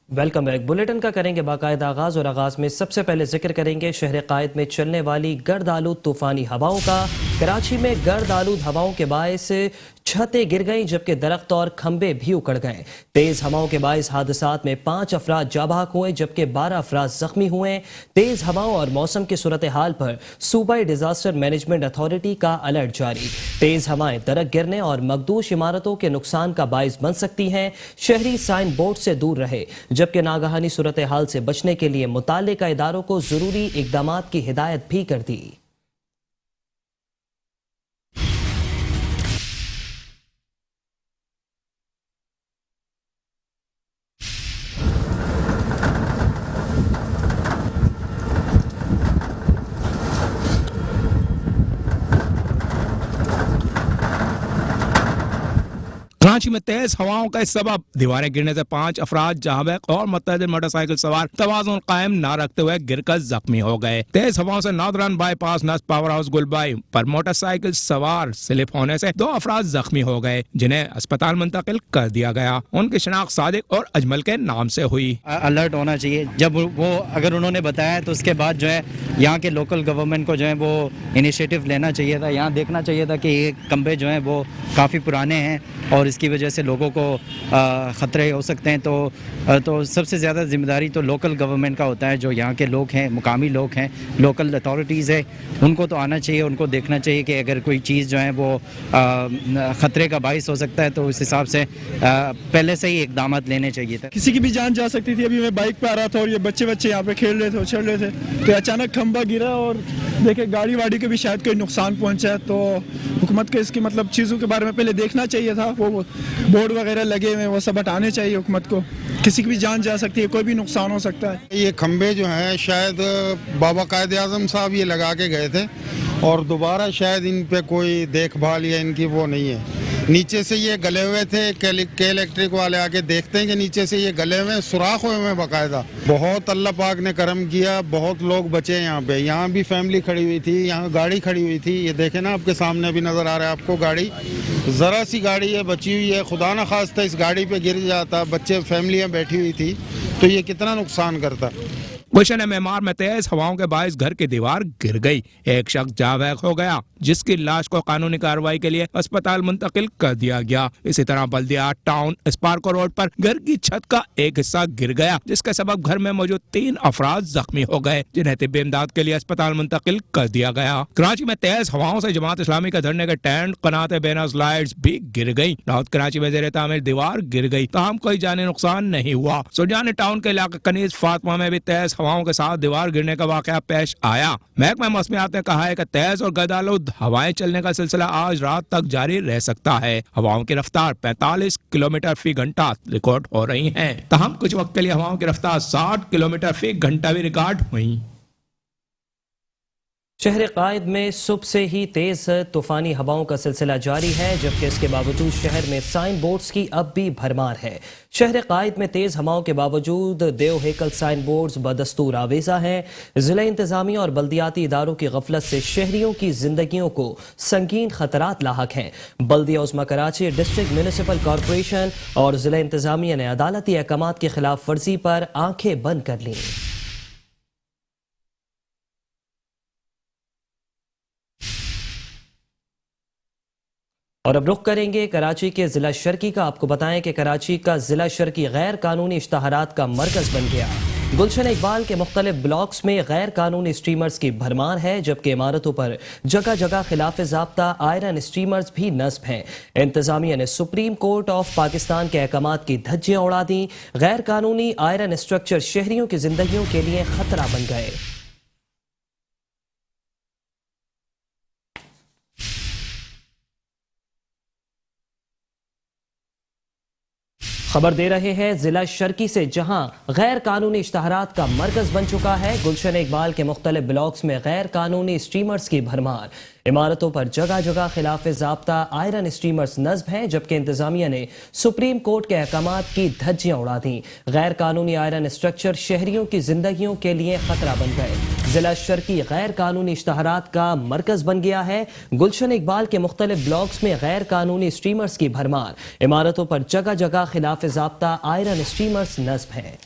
Welcome back. Bulletin کا کریں گے باقاعدہ آغاز، اور آغاز میں سب سے پہلے ذکر کریں گے شہر قائد میں چلنے والی گرد آلود طوفانی ہواؤں کا۔ کراچی میں گرد آلود ہواؤں کے باعث چھتیں گر گئیں جبکہ درخت اور کھمبے بھی اکھڑ گئے۔ تیز ہواؤں کے باعث حادثات میں 5 افراد جاں بحق ہوئے جبکہ 12 افراد زخمی ہوئے۔ تیز ہواؤں اور موسم کی صورتحال پر صوبائی ڈیزاسٹر مینجمنٹ اتھارٹی کا الرٹ جاری۔ تیز ہوائیں درخت گرنے اور مخدوش عمارتوں کے نقصان کا باعث بن سکتی ہیں۔ شہری سائن بورڈ سے دور رہے جبکہ ناگہانی صورتحال سے بچنے کے لیے متعلقہ اداروں کو ضروری اقدامات کی ہدایت بھی کر دی۔ کراچی میں تیز ہواؤں کا سبب دیواریں گرنے سے 5 افراد جہاں بحق اور متعدد موٹر سائیکل سوار توازن قائم نہ رکھتے ہوئے گر کر زخمی ہو گئے۔ تیز ہواؤں سے نادران بائی پاس نصب پاور ہاؤس گلبائی پر موٹر سائیکل سوار سلپ ہونے سے 2 افراد زخمی ہو گئے جنہیں اسپتال منتقل کر دیا گیا۔ ان کی شناخت صادق اور اجمل کے نام سے ہوئی۔ الرٹ ہونا چاہیے، جب وہ اگر انہوں نے بتایا تو اس کے بعد جو ہے یہاں کے لوکل گورنمنٹ کو جو ہے وہ انیشیٹو لینا چاہیے تھا۔ یہاں دیکھنا چاہیے تھا کہ یہ کھمبے جو ہیں وہ کافی پرانے ہیں اور اس کی وجہ سے لوگوں کو خطرے ہو سکتے ہیں، تو سب سے زیادہ ذمہ داری تو لوکل گورنمنٹ کا ہوتا ہے۔ جو یہاں کے لوگ ہیں، مقامی لوگ ہیں، لوکل اتھارٹیز ہیں، ان کو تو آنا چاہیے، ان کو دیکھنا چاہیے کہ اگر کوئی چیز جو ہے وہ خطرے کا باعث ہو سکتا ہے تو اس حساب سے پہلے سے ہی اقدامات لینے چاہیے تھا۔ کسی کی بھی جان جا سکتی تھی۔ ابھی میں بائک پہ آ رہا تھا اور یہ بچے یہاں پہ کھیل رہے تھے، اچھل رہے تھے، تو اچانک کھمبا گرا اور دیکھیں گاڑی واڑی کے بھی شاید کوئی نقصان پہنچا ہے۔ تو حکومت کو اس کی مطلب چیزوں کے بارے میں پہلے دیکھنا چاہیے تھا، وہ بورڈ وغیرہ لگے ہوئے وہ سب ہٹانے چاہیے حکومت کو۔ کسی کی بھی جان جا سکتی ہے، کوئی بھی نقصان ہو سکتا ہے۔ یہ کھمبے جو ہیں شاید بابا قائد اعظم صاحب یہ لگا کے گئے تھے اور دوبارہ شاید ان پہ کوئی دیکھ بھال یا ان کی وہ نہیں ہے۔ نیچے سے یہ گلے ہوئے تھے، کے الیکٹرک والے آ کے دیکھتے ہیں کہ نیچے سے یہ گلے ہوئے سوراخ ہوئے ہیں باقاعدہ۔ بہت اللہ پاک نے کرم کیا، بہت لوگ بچے یہاں پہ۔ یہاں بھی فیملی کھڑی ہوئی تھی، یہاں گاڑی کھڑی ہوئی تھی، یہ دیکھیں نا آپ کے سامنے بھی نظر آ رہا ہے آپ کو گاڑی، ذرا سی گاڑی ہے بچی ہوئی ہے۔ خدا نہ خواستہ اس گاڑی پہ گر جاتا، بچے فیملیاں بیٹھی ہوئی تھی تو یہ کتنا نقصان کرتا۔ گلشن معمار میں تیز ہواؤں کے باعث گھر کی دیوار گر گئی، ایک شخص جاں بحق ہو گیا جس کی لاش کو قانونی کارروائی کے لیے اسپتال منتقل کر دیا گیا۔ اسی طرح بلدیہ ٹاؤن اسپارکو روڈ پر گھر کی چھت کا ایک حصہ گر گیا جس کے سبب گھر میں موجود 3 افراد زخمی ہو گئے جنہیں طبی امداد کے لیے اسپتال منتقل کر دیا گیا۔ کراچی میں تیز ہواؤں سے جماعت اسلامی کے دھرنے کے ٹینٹ، قناط بیناز لائٹس بھی گر گئی۔ راؤت کراچی میں زیر تعمیر دیوار گر گئی، تاہم کوئی جانی نقصان نہیں ہوا۔ سجانی ٹاؤن کے علاقے کنیز فاطمہ میں بھی تیز ہواؤں کے ساتھ دیوار گرنے کا واقعہ پیش آیا۔ محکمہ موسمیات نے کہا ہے کہ تیز اور گرد آلود ہوائیں چلنے کا سلسلہ آج رات تک جاری رہ سکتا ہے۔ ہواؤں کی رفتار 45 کلومیٹر فی گھنٹہ ریکارڈ ہو رہی ہیں، تاہم کچھ وقت کے لیے ہواؤں کی رفتار 60 کلومیٹر فی گھنٹہ بھی ریکارڈ ہوئی۔ شہر قائد میں صبح سے ہی تیز طوفانی ہواؤں کا سلسلہ جاری ہے جبکہ اس کے باوجود شہر میں سائن بورڈز کی اب بھی بھرمار ہے۔ شہر قائد میں تیز ہواؤں کے باوجود دیو ہیکل سائن بورڈز بدستور آویزہ ہیں۔ ضلع انتظامیہ اور بلدیاتی اداروں کی غفلت سے شہریوں کی زندگیوں کو سنگین خطرات لاحق ہیں۔ بلدیہ عظمی کراچی، ڈسٹرکٹ میونسپل کارپوریشن اور ضلع انتظامیہ نے عدالتی احکامات کی خلاف ورزی پر آنکھیں بند کر لیں۔ اور اب رخ کریں گے کراچی کے ضلع شرقی کا۔ آپ کو بتائیں کہ کراچی کا ضلع شرقی غیر قانونی اشتہارات کا مرکز بن گیا۔ گلشن اقبال کے مختلف بلاکس میں غیر قانونی اسٹریمرز کی بھرمار ہے جبکہ عمارتوں پر جگہ جگہ خلاف ضابطہ آئرن اسٹریمرز بھی نصب ہیں۔ انتظامیہ نے سپریم کورٹ آف پاکستان کے احکامات کی دھجیاں اڑا دیں۔ غیر قانونی آئرن اسٹرکچر شہریوں کی زندگیوں کے لیے خطرہ بن گئے۔ خبر دے رہے ہیں ضلع شرقی سے، جہاں غیر قانونی اشتہارات کا مرکز بن چکا ہے۔ گلشن اقبال کے مختلف بلاکس میں غیر قانونی اسٹریمرز کی بھرمار، عمارتوں پر جگہ جگہ خلاف ضابطہ آئرن اسٹریمرز نصب ہیں جبکہ انتظامیہ نے سپریم کورٹ کے احکامات کی دھجیاں اڑا دیں۔ غیر قانونی آئرن اسٹرکچر شہریوں کی زندگیوں کے لیے خطرہ بن گئے۔ ضلع شرقی غیر قانونی اشتہارات کا مرکز بن گیا ہے۔ گلشن اقبال کے مختلف بلاکس میں غیر قانونی اسٹریمرز کی بھرمار، عمارتوں پر جگہ جگہ خلاف ضابطہ آئرن اسٹریمرز نصب ہیں۔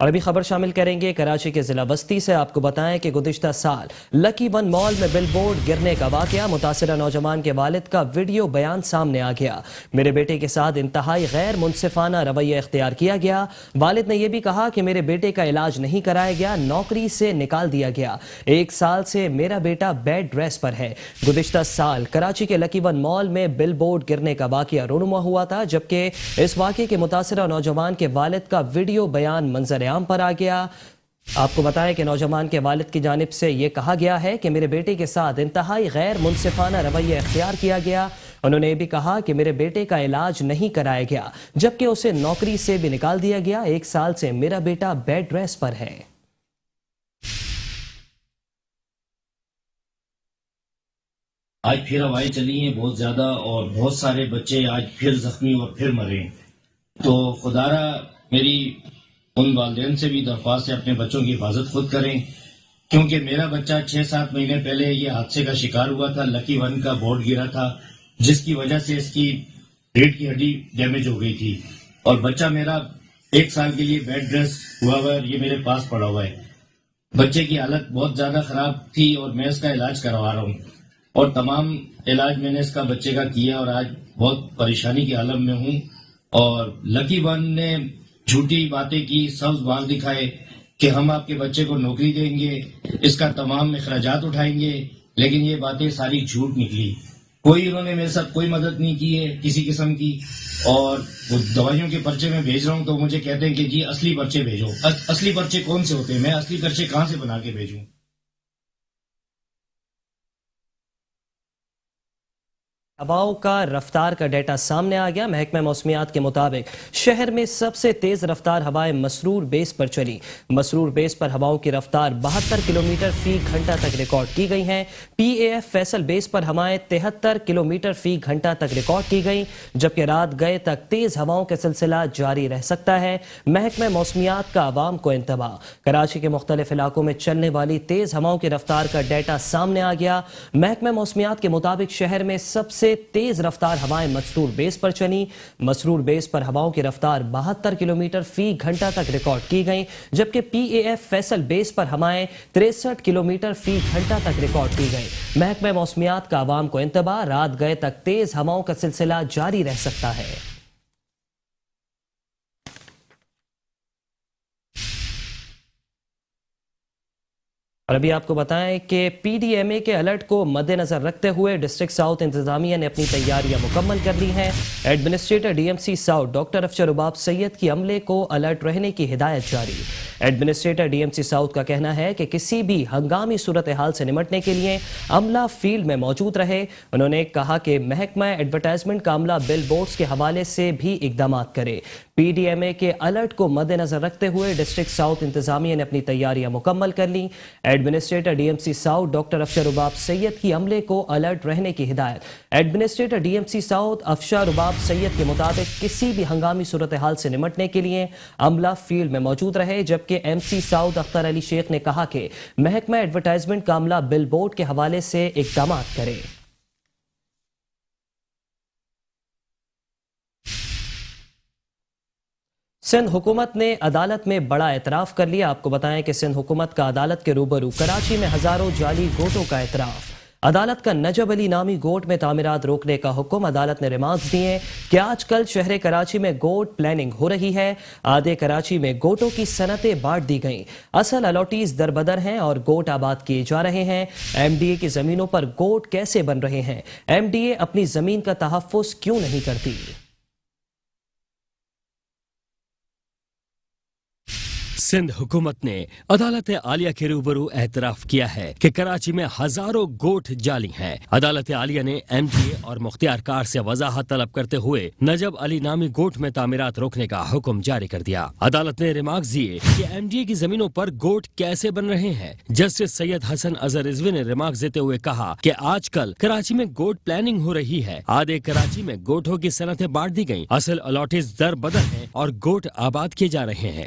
اور ابھی خبر شامل کریں گے کراچی کے ضلع بستی سے. آپ کو بتائیں کہ گزشتہ سال لکی ون مال میں بل بورڈ گرنے کا واقعہ, متاثرہ نوجوان کے والد کا ویڈیو بیان سامنے آ گیا. میرے بیٹے کے ساتھ انتہائی غیر منصفانہ رویہ اختیار کیا گیا. والد نے یہ بھی کہا کہ میرے بیٹے کا علاج نہیں کرایا گیا, نوکری سے نکال دیا گیا. 1 سال سے میرا بیٹا بیڈ ریسٹ پر ہے. گزشتہ سال کراچی کے لکی ون مال میں بل بورڈ گرنے کا واقعہ رونما ہوا تھا, جبکہ اس واقعے کے متاثرہ نوجوان کے والد کا ویڈیو بیان منظر عام پر آ گیا. آپ کو بتائیں کہ نوجوان کے والد کی جانب سے یہ کہا گیا ہے کہ میرے بیٹے کے ساتھ انتہائی غیر منصفانہ رویہ اختیار کیا گیا. انہوں نے یہ بھی کہا کہ میرے بیٹے کا علاج نہیں کرایا گیا, جبکہ اسے نوکری سے بھی نکال دیا گیا. 1 سال سے میرا بیٹا بیڈ ریسٹ پر ہے. آج پھر ہوائیں چلی ہیں بہت زیادہ, اور بہت سارے بچے آج پھر زخمی اور پھر مرے. تو خدارا میری ان والدین سے بھی درخواست ہے اپنے بچوں کی حفاظت خود کریں, کیونکہ میرا بچہ 6-7 مہینے پہلے یہ حادثے کا شکار ہوا تھا. لکی ون کا بورڈ گرا تھا, جس کی وجہ سے اس کی ریڑھ کی ہڈی ڈیمیج ہو گئی تھی, اور بچہ میرا 1 سال کے لیے بیڈ ریسٹ ہوا ہوا ہے, یہ میرے پاس پڑا ہوا ہے. بچے کی حالت بہت زیادہ خراب تھی اور میں اس کا علاج کروا رہا ہوں, اور تمام علاج میں نے اس کا بچے کا کیا, اور آج بہت پریشانی کے عالم میں ہوں. اور لکی ون نے جھوٹی باتیں کی, سبز بانگ دکھائے کہ ہم آپ کے بچے کو نوکری دیں گے, اس کا تمام اخراجات اٹھائیں گے, لیکن یہ باتیں ساری جھوٹ نکلی. کوئی انہوں نے میرے ساتھ کوئی مدد نہیں کی ہے کسی قسم کی. اور وہ دوائیوں کے پرچے میں بھیج رہا ہوں تو مجھے کہتے ہیں کہ جی اصلی پرچے بھیجو. اصلی پرچے کون سے ہوتے ہیں؟ میں اصلی پرچے کہاں سے بنا کے بھیجوں؟ ہواؤں کا رفتار کا ڈیٹا سامنے آ گیا. محکمہ موسمیات کے مطابق شہر میں سب سے تیز رفتار ہوائیں مسرور بیس پر چلی. مسرور بیس پر ہواؤں کی رفتار 72 کلومیٹر فی گھنٹہ تک ریکارڈ کی گئی ہیں. پی اے ایف فیصل بیس پر ہوائیں 73 کلومیٹر فی گھنٹہ تک ریکارڈ کی گئیں, جبکہ رات گئے تک تیز ہواؤں کا سلسلہ جاری رہ سکتا ہے. محکمہ موسمیات کا عوام کو انتباہ, کراچی کے مختلف علاقوں میں چلنے والی تیز ہواؤں کی رفتار کا ڈیٹا سامنے آ گیا. محکمہ موسمیات کے مطابق شہر میں سب سے تیز رفتار ہوائیں مسرور بیس پر چلی. مسرور بیس پر ہواؤں کی رفتار 72 کلومیٹر فی گھنٹہ تک ریکارڈ کی گئیں, جبکہ پی اے ایف فیصل بیس پر ہوائیں 63 کلومیٹر فی گھنٹہ تک ریکارڈ کی گئیں. محکمہ موسمیات کا عوام کو انتباہ, رات گئے تک تیز ہواؤں کا سلسلہ جاری رہ سکتا ہے. اور ابھی آپ کو بتائیں کہ پی ڈی ایم اے کے الرٹ کو مد نظر رکھتے ہوئے ڈسٹرکٹ ساؤتھ انتظامیہ نے اپنی تیاریاں مکمل کر لی ہیں. Administrator D M C south doctor Afshar Rabab Syed کی عملے کو الرٹ رہنے کی ہدایت جاری. Administrator D M C south کا کہنا ہے کہ کسی بھی ہنگامی صورتحال سے نمٹنے کے لیے عملہ فیلڈ میں موجود رہے. انہوں نے کہا کہ محکمہ ایڈورٹائزمنٹ کا عملہ بل بورڈز کے حوالے سے بھی اقدامات کرے. پی ڈی ایم اے کے الرٹ کو مد نظر رکھتے ہوئے ڈسٹرکٹ ساؤتھ انتظامیہ نے اپنی تیاریاں مکمل کر لیں. Administrator D M C south doctor Afshar Rabab Syed کی عملے کو الرٹ رہنے کی ہدایت. Administrator D M C south Afshar Rabab Syed کے مطابق کسی بھی ہنگامی صورتحال سے نمٹنے کے لیے عملہ فیلڈ میں موجود رہے, جبکہ ایم سی ساؤتھ اختر علی شیخ نے کہا کہ محکمہ ایڈورٹائزمنٹ کا عملہ بل بورڈ کے حوالے سے اقدامات کرے. سندھ حکومت نے عدالت میں بڑا اعتراف کر لیا. آپ کو بتائیں کہ سندھ حکومت کا عدالت کے روبرو کراچی میں ہزاروں جعلی گوٹوں کا اعتراف. عدالت کا نجب علی نامی گوٹ میں تعمیرات روکنے کا حکم. عدالت نے ریمارکس دیے کہ آج کل شہر کراچی میں گوٹ پلاننگ ہو رہی ہے. آدھے کراچی میں گوٹوں کی صنعتیں بانٹ دی گئیں. اصل الاٹیز در بدر ہیں اور گوٹ آباد کیے جا رہے ہیں. ایم ڈی اے کی زمینوں پر گوٹ کیسے بن رہے ہیں؟ ایم ڈی اے اپنی زمین کا تحفظ کیوں نہیں کرتی؟ سندھ حکومت نے عدالت عالیہ کے روبرو اعتراف کیا ہے کہ کراچی میں ہزاروں گوٹ جعلی ہیں. عدالت عالیہ نے ایم ڈی اے اور مختار کار سے وضاحت طلب کرتے ہوئے نجب علی نامی گوٹ میں تعمیرات روکنے کا حکم جاری کر دیا. عدالت نے ریمارکس دیے کہ ایم ڈی اے کی زمینوں پر گوٹ کیسے بن رہے ہیں. جسٹس سید حسن اظہر رضوی نے ریمارکس دیتے ہوئے کہا کہ آج کل کراچی میں گوٹ پلاننگ ہو رہی ہے. آدھے کراچی میں گوٹوں کی صنعتیں بانٹ دی گئیں. اصل الاٹیز در بدر ہیں اور گوٹ آباد کیے جا رہے ہیں.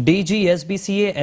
DG SBCA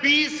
20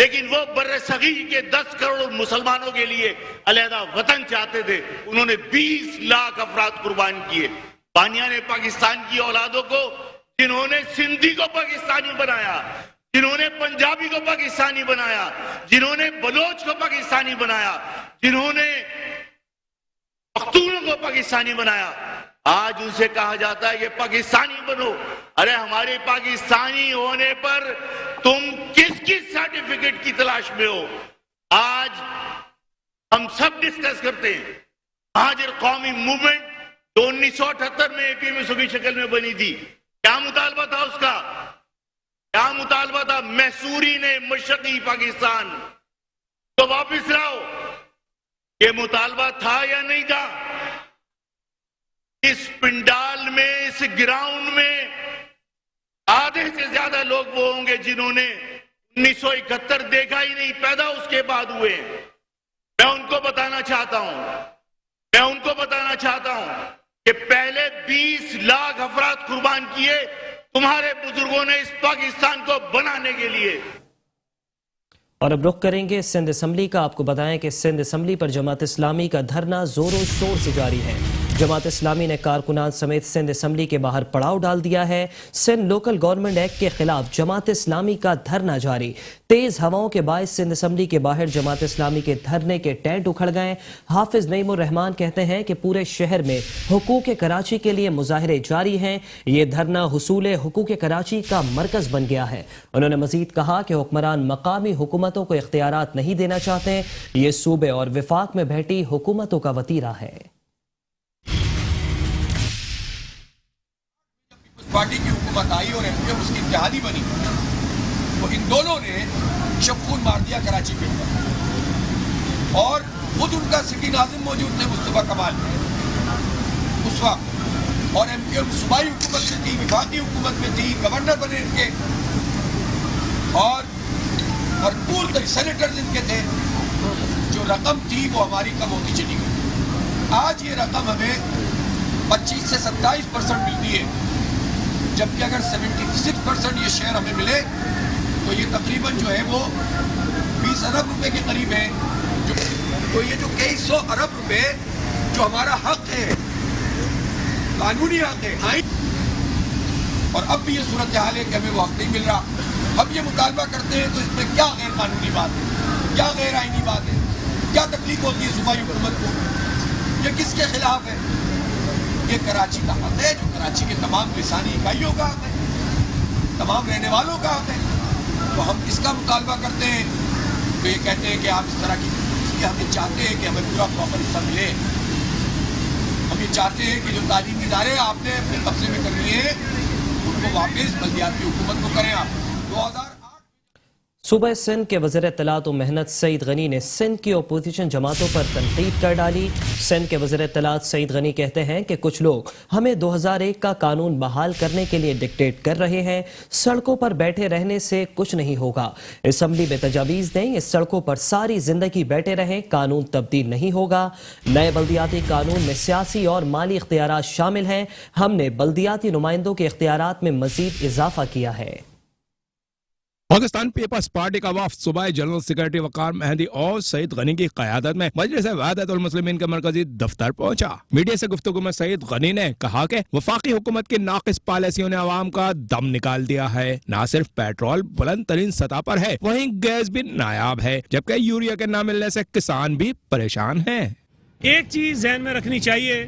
لیکن وہ بر صغیر کے 10 کروڑ مسلمانوں کے لیے علیحدہ وطن چاہتے تھے. انہوں نے 20 لاکھ افراد قربان کیے. بانیان پاکستان کی اولادوں کو، جنہوں نے سندھی کو پاکستانی بنایا، جنہوں نے پنجابی کو پاکستانی بنایا، جنہوں نے بلوچ کو پاکستانی بنایا، جنہوں نے پختونوں کو پاکستانی بنایا، آج ان سے کہا جاتا ہے یہ پاکستانی بنو. ارے ہمارے پاکستانی ہونے پر تم کس سرٹیفکیٹ کی تلاش میں ہو؟ آج ہم سب ڈسکس کرتے ہیں مہاجر قومی موومنٹ جو 1978 میں APMSO کی شکل میں بنی تھی. کیا مطالبہ تھا اس کا؟ کیا مطالبہ تھا؟ محصورین مشرقی پاکستان تو واپس لاؤ. یہ مطالبہ تھا یا نہیں تھا؟ اس پنڈال میں، اس گراؤنڈ میں آدھے سے زیادہ لوگ وہ ہوں گے جنہوں نے 1971 دیکھا ہی نہیں، پیدا اس کے بعد ہوئے. میں ان کو بتانا چاہتا ہوں کہ پہلے 20 لاکھ افراد قربان کیے تمہارے بزرگوں نے اس پاکستان کو بنانے کے لیے. اور اب رخ کریں گے سندھ اسمبلی کا. آپ کو بتائیں کہ سندھ اسمبلی پر جماعت اسلامی کا دھرنا زور و شور سے جاری ہے. جماعت اسلامی نے کارکنان سمیت سندھ اسمبلی کے باہر پڑاؤ ڈال دیا ہے. سندھ لوکل گورنمنٹ ایکٹ کے خلاف جماعت اسلامی کا دھرنا جاری. تیز ہواؤں کے باعث سندھ اسمبلی کے باہر جماعت اسلامی کے دھرنے کے ٹینٹ اکھڑ گئے. حافظ نعیم الرحمان کہتے ہیں کہ پورے شہر میں حقوق کراچی کے لیے مظاہرے جاری ہیں. یہ دھرنا حصول حقوق کراچی کا مرکز بن گیا ہے. انہوں نے مزید کہا کہ حکمران مقامی حکومتوں کو اختیارات نہیں دینا چاہتے. یہ صوبے اور وفاق میں بیٹھی حکومتوں کا وتیرہ ہے. پارٹی کی حکومت آئی اور MPM اس کی اتحادی بنی، تو ان دونوں نے شب خون مار دیا کراچی کے اوپر. اور خود ان کا سٹی ناظم موجود تھے مصطفیٰ کمال اس وقت، اور MPM صوبائی حکومت میں تھی، وفاقی حکومت میں تھی، گورنر بنے ان کے، اور بھرپور سینیٹرز ان کے تھے. جو رقم تھی وہ ہماری کم ہوتی چلی گئی. آج یہ رقم ہمیں 25 سے 27% ملتی ہے، جبکہ اگر 76% یہ شیئر ہمیں ملے تو یہ تقریباً جو ہے وہ 20 ارب روپے کے قریب ہے. تو یہ جو کئی سو ارب روپے جو ہمارا حق ہے، قانونی حق ہے، اور اب بھی یہ صورتحال ہے کہ ہمیں وہ حق نہیں مل رہا. ہم یہ مطالبہ کرتے ہیں تو اس میں کیا غیر قانونی بات ہے، کیا غیر آئینی بات ہے، کیا تکلیف ہوتی ہے صوبائی حکومت کو؟ یہ کس کے خلاف ہے؟ یہ کراچی کا حق ہے، جو کراچی کے تمام لسانی اکائیوں کا حق ہے، تمام رہنے والوں کا حق ہے. تو ہم اس کا مطالبہ کرتے ہیں. تو یہ کہتے ہیں کہ آپ اس طرح کی ہم یہ چاہتے ہیں کہ ہمیں پورا پراپر حصہ ملے. ہم یہ چاہتے ہیں کہ جو تعلیمی ادارے آپ نے اپنے قبضے میں کر لیے ہیں ان کو واپس بلدیاتی حکومت کو کریں. آپ 2008 صوبہ سندھ کے وزیر اطلاعات و محنت سعید غنی نے سندھ کی اپوزیشن جماعتوں پر تنقید کر ڈالی. سندھ کے وزیر اطلاعات سعید غنی کہتے ہیں کہ کچھ لوگ ہمیں 2001 کا قانون بحال کرنے کے لیے ڈکٹیٹ کر رہے ہیں. سڑکوں پر بیٹھے رہنے سے کچھ نہیں ہوگا. اسمبلی میں تجاویز دیں اس سڑکوں پر ساری زندگی بیٹھے رہیں، قانون تبدیل نہیں ہوگا. نئے بلدیاتی قانون میں سیاسی اور مالی اختیارات شامل ہیں. ہم نے بلدیاتی نمائندوں کے اختیارات میں مزید اضافہ کیا ہے. پاکستان پیپلز پارٹی کا وفد صوبائی جنرل سیکرٹری وقار مہندی اور سعید غنی کی قیادت میں مجلس وحدت المسلمین کے مرکزی دفتر پہنچا. میڈیا سے گفتگو میں سعید غنی نے کہا کہ وفاقی حکومت کی ناقص پالیسیوں نے عوام کا دم نکال دیا ہے. نہ صرف پیٹرول بلند ترین سطح پر ہے، وہیں گیس بھی نایاب ہے، جبکہ یوریا کے نہ ملنے سے کسان بھی پریشان ہیں. ایک چیز ذہن میں رکھنی چاہیے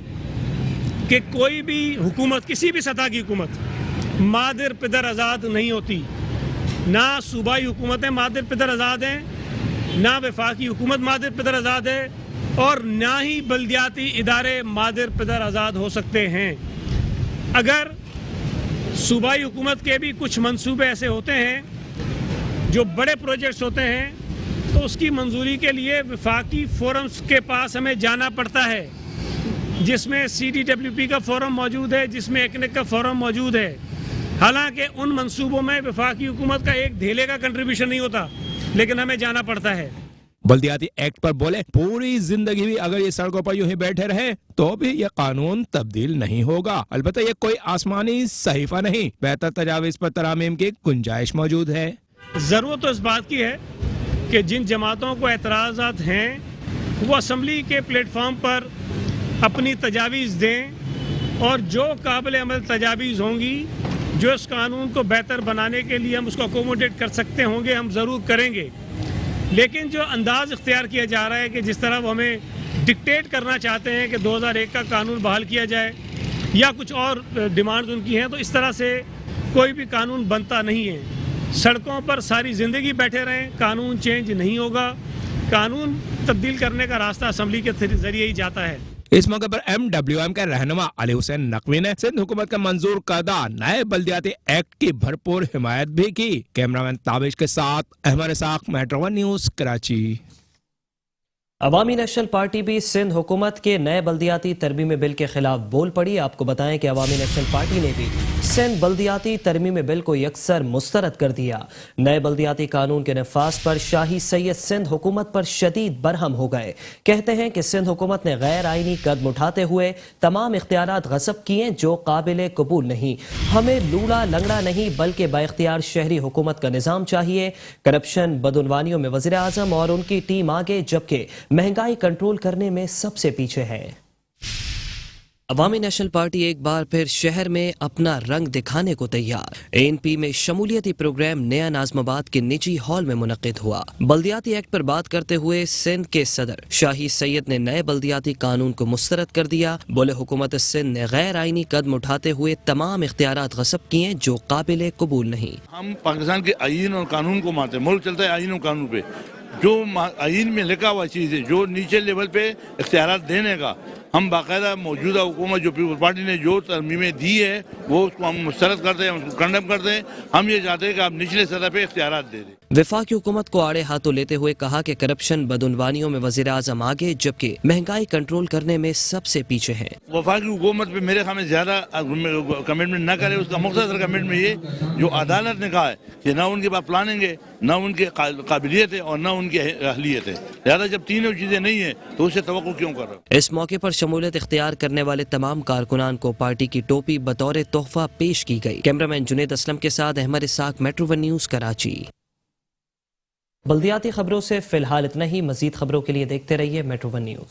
کہ کوئی بھی حکومت، کسی بھی سطح کی حکومت مادر پدر آزاد نہیں ہوتی. نہ صوبائی حکومتیں مادر پدر آزاد ہیں، نہ وفاقی حکومت مادر پدر آزاد ہے، اور نہ ہی بلدیاتی ادارے مادر پدر آزاد ہو سکتے ہیں. اگر صوبائی حکومت کے بھی کچھ منصوبے ایسے ہوتے ہیں جو بڑے پروجیکٹس ہوتے ہیں تو اس کی منظوری کے لیے وفاقی فورمز کے پاس ہمیں جانا پڑتا ہے، جس میں CDWP کا فورم موجود ہے، جس میں ایکنک کا فورم موجود ہے. حالانکہ ان منصوبوں میں وفاقی حکومت کا ایک دھیلے کا کنٹریبیوشن نہیں ہوتا، لیکن ہمیں جانا پڑتا ہے. بلدیاتی ایکٹ پر بولے پوری زندگی بھی اگر یہ سڑکوں پر یوں ہی بیٹھے رہے تو بھی یہ قانون تبدیل نہیں ہوگا. البتہ یہ کوئی آسمانی صحیفہ نہیں، بہتر تجاویز پر ترامیم کی گنجائش موجود ہے. ضرورت تو اس بات کی ہے کہ جن جماعتوں کو اعتراضات ہیں وہ اسمبلی کے پلیٹ فارم پر اپنی تجاویز دیں اور جو قابل عمل تجاویز ہوں گی جو اس قانون کو بہتر بنانے کے لیے ہم اس کو اکوموڈیٹ کر سکتے ہوں گے ہم ضرور کریں گے. لیکن جو انداز اختیار کیا جا رہا ہے کہ جس طرح وہ ہمیں ڈکٹیٹ کرنا چاہتے ہیں کہ 2001 کا قانون بحال کیا جائے یا کچھ اور ڈیمانڈز ان کی ہیں، تو اس طرح سے کوئی بھی قانون بنتا نہیں ہے. سڑکوں پر ساری زندگی بیٹھے رہیں، قانون چینج نہیں ہوگا. قانون تبدیل کرنے کا راستہ اسمبلی کے ذریعے ہی جاتا ہے. اس موقع پر MWM کے رہنما علی حسین نقوی نے سندھ حکومت کا منظور کردہ نئے بلدیاتی ایکٹ کی بھرپور حمایت بھی کی. کیمرامین تابش کے ساتھ احمد اسحاق، میٹرو ون نیوز، کراچی. عوامی نیشنل پارٹی بھی سندھ حکومت کے نئے بلدیاتی ترمیمی بل کے خلاف بول پڑی. آپ کو بتائیں کہ عوامی نیشنل پارٹی نے بھی سندھ بلدیاتی ترمیمی بل کو یکسر مسترد کر دیا. نئے بلدیاتی قانون کے نفاذ پر شاہی سید سندھ حکومت پر شدید برہم ہو گئے. کہتے ہیں کہ سندھ حکومت نے غیر آئینی قدم اٹھاتے ہوئے تمام اختیارات غصب کیے جو قابل قبول نہیں. ہمیں لولا لنگڑا نہیں بلکہ با اختیار شہری حکومت کا نظام چاہیے. کرپشن بدعنوانیوں میں وزیر اعظم اور ان کی ٹیم آگے، جبکہ مہنگائی کنٹرول کرنے میں سب سے پیچھے ہے. عوامی نیشنل پارٹی ایک بار پھر شہر میں اپنا رنگ دکھانے کو تیار. ANP میں شمولیتی پروگرام نیا ناظم آباد کے نجی ہال میں منعقد ہوا. بلدیاتی ایکٹ پر بات کرتے ہوئے سندھ کے صدر شاہی سید نے نئے بلدیاتی قانون کو مسترد کر دیا. بولے حکومت سندھ نے غیر آئینی قدم اٹھاتے ہوئے تمام اختیارات غصب کیے جو قابل قبول نہیں. ہم پاکستان کے آئین اور قانون کو مانتے ہیں. ملک چلتا ہے آئین اور قانون پہ. جو آئین میں لکھا ہوا چیز ہے، جو نیچے لیول پہ اختیارات دینے کا، ہم باقاعدہ موجودہ حکومت جو پیپل پارٹی نے جو ترمیمیں دی ہے وہ اس کو ہم مسترد کرتے ہیں، اس کو کنڈم کرتے ہیں. ہم یہ چاہتے ہیں کہ آپ نچلے سطح پہ اختیارات دے دیں. وفاقی حکومت کو آڑے ہاتھوں لیتے ہوئے کہا کہ کرپشن بدعنوانیوں میں وزیر اعظم آگے، جبکہ مہنگائی کنٹرول کرنے میں سب سے پیچھے ہیں. وفاقی حکومت پہ میرے خیال میں زیادہ کمٹمنٹ نہ کرے. اس کا مختصر کمٹمنٹ یہ جو عدالت نے کہا ہے کہ نہ ان کے پاس پلاننگ ہے، نہ ان کی قابلیت ہے اور نہ ان کی اہلیت ہے. لہٰذا جب تینوں چیزیں نہیں ہیں تو اس سے توقع کیوں کر رہا ہوں. اس موقع پر شمولیت اختیار کرنے والے تمام کارکنان کو پارٹی کی ٹوپی بطور تحفہ پیش کی گئی. کیمرامین جنید اسلم کے ساتھ احمد اسحاق، میٹرو ون نیوز، کراچی. بلدیاتی خبروں سے فی الحال اتنا ہی. مزید خبروں کے لیے دیکھتے رہیے میٹرو ون نیوز.